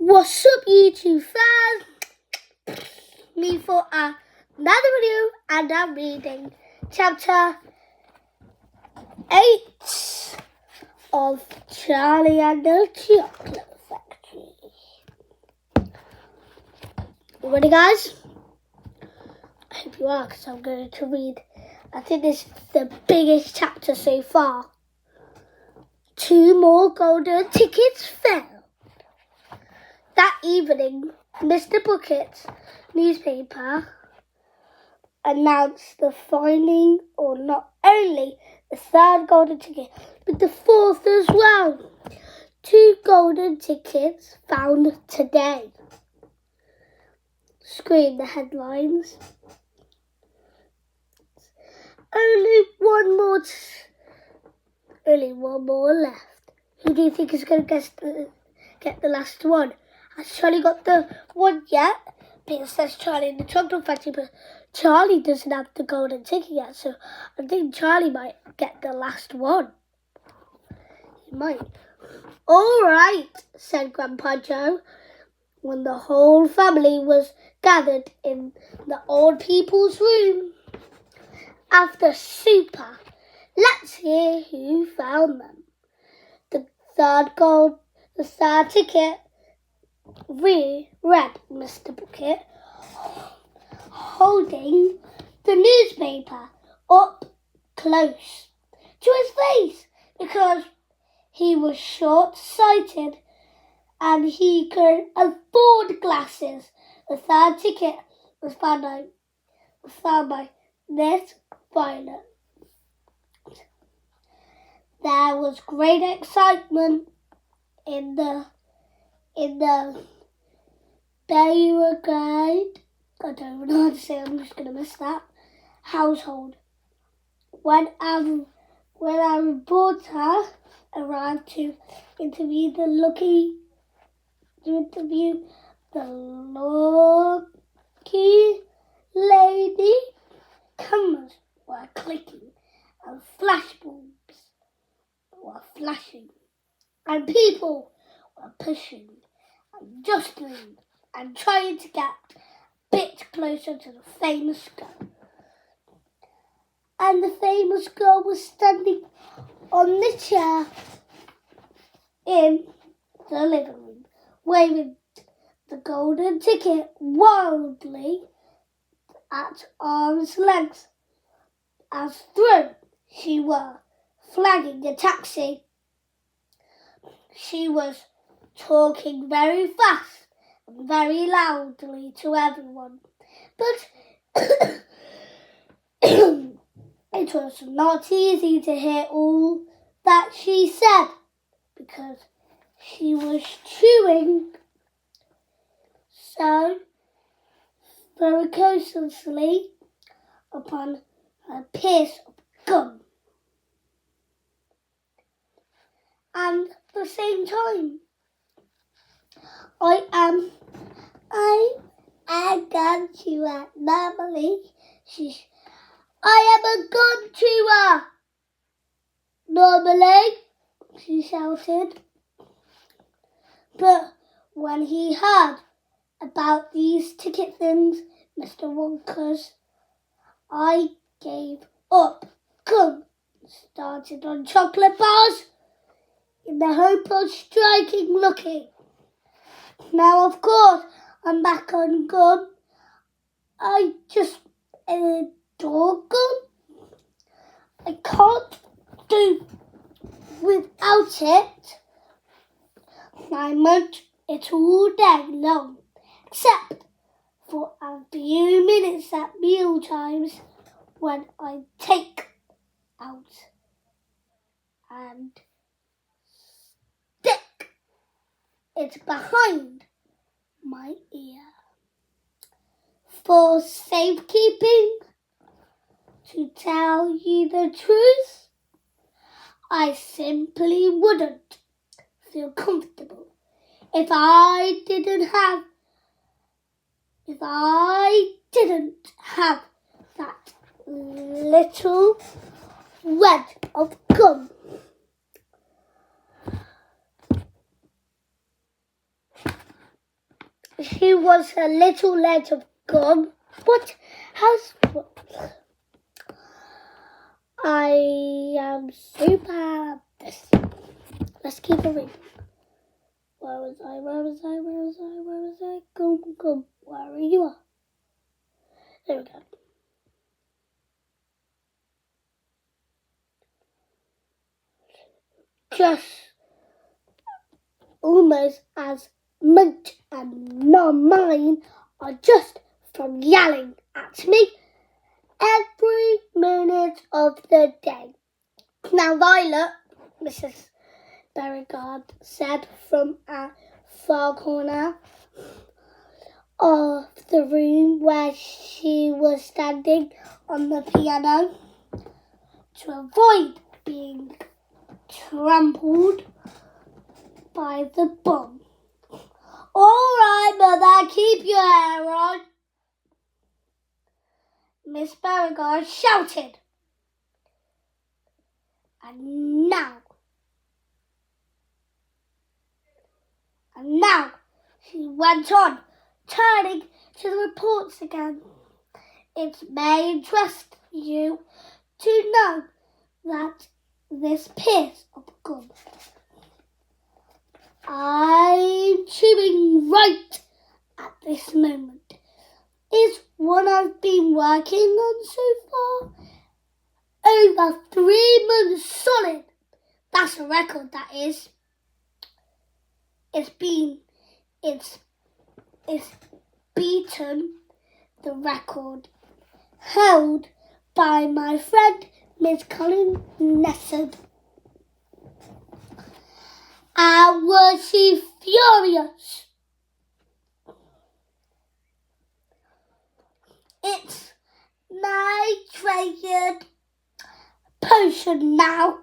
What's up, YouTube fans? Me for another video, and I'm reading chapter 8 of Charlie and the Chocolate Factory. You ready, guys? I hope you are, because I'm going to read. I think this is the biggest chapter so far. 2 more golden tickets fell. That evening, Mr. Bucket's newspaper announced the finding of not only the 3rd golden ticket, but the 4th as well. 2 golden tickets found today. Screamed the headlines. Only one more left. Who do you think is going to get the last one? Has Charlie got the one yet? Because there's Charlie in the Chocolate Factory, but Charlie doesn't have the golden ticket yet, so I think Charlie might get the last one. He might. All right, said Grandpa Joe, when the whole family was gathered in the old people's room. After supper, let's hear who found them. The 3rd ticket, read Mr. Bucket, holding the newspaper up close to his face because he was short-sighted and he could afford glasses. The 3rd ticket was found by Miss Violet. There was great excitement in the Beauregard, I don't even know how to say it, I'm just going to miss that, household. When our reporter arrived to interview the lucky lady, cameras were clicking and flashbulbs were flashing and people were pushing and jostling and trying to get a bit closer to the famous girl. And the famous girl was standing on the chair in the living room, waving the golden ticket wildly at arm's length, as though she were flagging a taxi. She was talking very fast and very loudly to everyone, but it was not easy to hear all that she said because she was chewing so voraciously upon a piece of gum. And at the same time, I gum chewer. Normally, I am a gum chewer. Normally, she shouted. But when he heard about these ticket things, Mr. Wonka's, I gave up gum, started on chocolate bars in the hope of striking lucky. Now, of course, I'm back on gum. I just adore gum. I can't do without it. I munch it all day long, except for a few minutes at meal times when I take out and stick it behind my ear. For safekeeping, to tell you the truth, I simply wouldn't feel comfortable if I didn't have that little wad of gum. she wants a little ledge of gum. What? How's... I am so bad at this. Let's keep it reading. Where was I? Gum. Where are you? There we go. Just almost as much and not mine are just from yelling at me every minute of the day. Now, Violet, Mrs. Beauregard said from a far corner of the room where she was standing on the piano, to avoid being trampled by the bomb. All right, Mother, keep your hair on, Miss Beauregard shouted. And now, she went on, turning to the reports again. It may interest you to know that this piece of gum I'm chewing right at this moment is one I've been working on so far. Over 3 months solid. That's a record, that is. It's beaten the record held by my friend Miss Colin Nessard. And was she furious? It's my treasured possession now.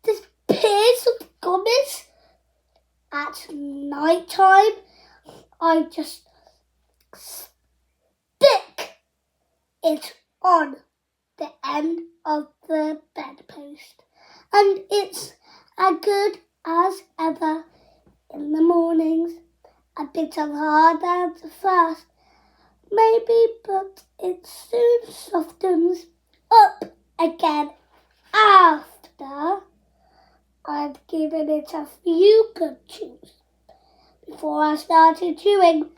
This piece of gum is at night time. I just stick it on the end of the bedpost, and it's as good as ever in the mornings. A bit of hard at first, maybe, but it soon softens up again after I'd given it a few good chews before I started chewing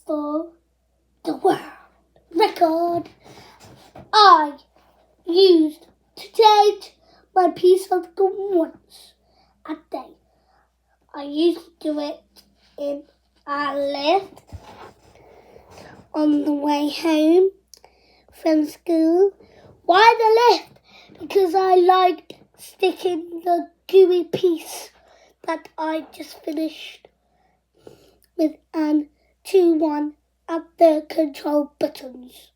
for the world record. I used to take my piece of gum once a day. I used to do it in a lift on the way home from school. Why the lift? Because I liked sticking the gooey piece that I just finished with an 2-1 at the control buttons.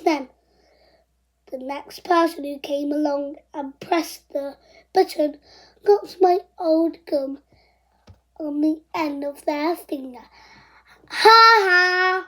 Then the next person who came along and pressed the button got my old gum on the end of their finger. Ha ha!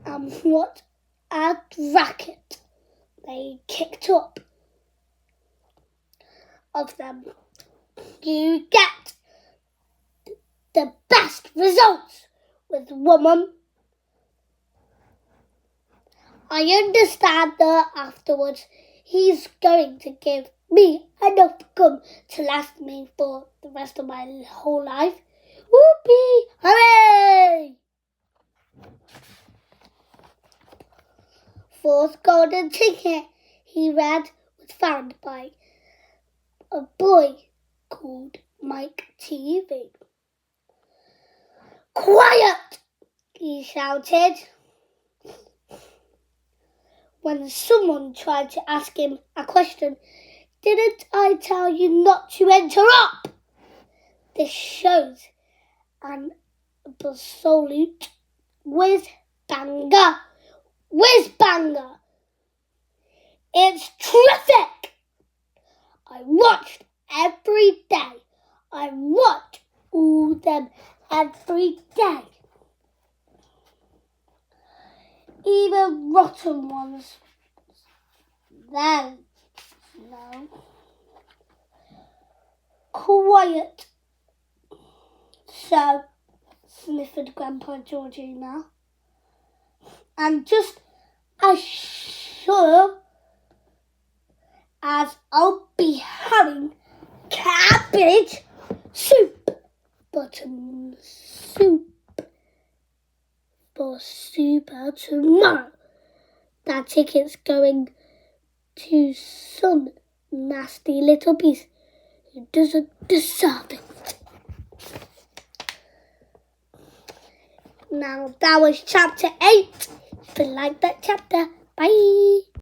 And what a racket they kicked up of them. You get the best results with woman. I understand that afterwards he's going to give me enough gum to last me for the rest of my whole life. Whoopee! Hooray! Fourth golden ticket he read was found by a boy called Mike TV. Quiet! He shouted when someone tried to ask him a question. Didn't I tell you not to interrupt? This shows an absolute whiz-banger. It's terrific! I watched every day. I watch all them every day. Even rotten ones. Then, no. quiet. So, sniffed Grandpa Georgina. And just as sure as I'll be having cabbage soup, button soup for super tomorrow. That ticket's going to some nasty little piece who doesn't deserve it. Now that was chapter 8. If you like that chapter, bye.